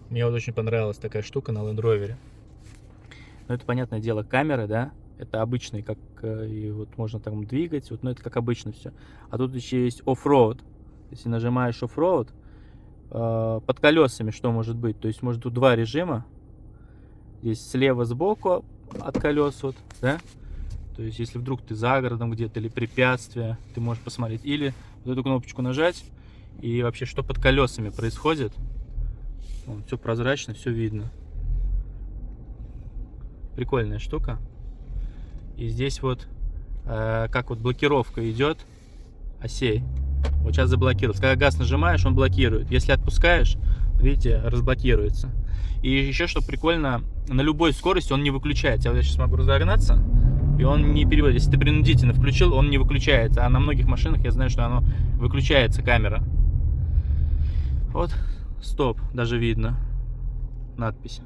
Мне вот очень понравилась такая штука на Land Rover. Ну, это, понятное дело, камеры, да? Это обычные, как и вот можно там двигать, вот, но это как обычно все. А тут еще есть оффроуд. Если нажимаешь оффроуд, под колесами что может быть? То есть может тут два режима. Здесь слева сбоку от колес, вот, да? То есть если вдруг ты за городом где-то или препятствия, ты можешь посмотреть. Или вот эту кнопочку нажать, и вообще что под колесами происходит. Все прозрачно, все видно. Прикольная штука. И здесь вот как вот блокировка идет осей. Вот сейчас заблокировался. Когда газ нажимаешь, он блокирует. Если отпускаешь, видите, разблокируется. И еще что прикольно, на любой скорости он не выключается. Я сейчас могу разогнаться, и он не переводит. Если ты принудительно включил, он не выключается. А на многих машинах я знаю, что оно выключается, камера. Вот, стоп, даже видно надпись.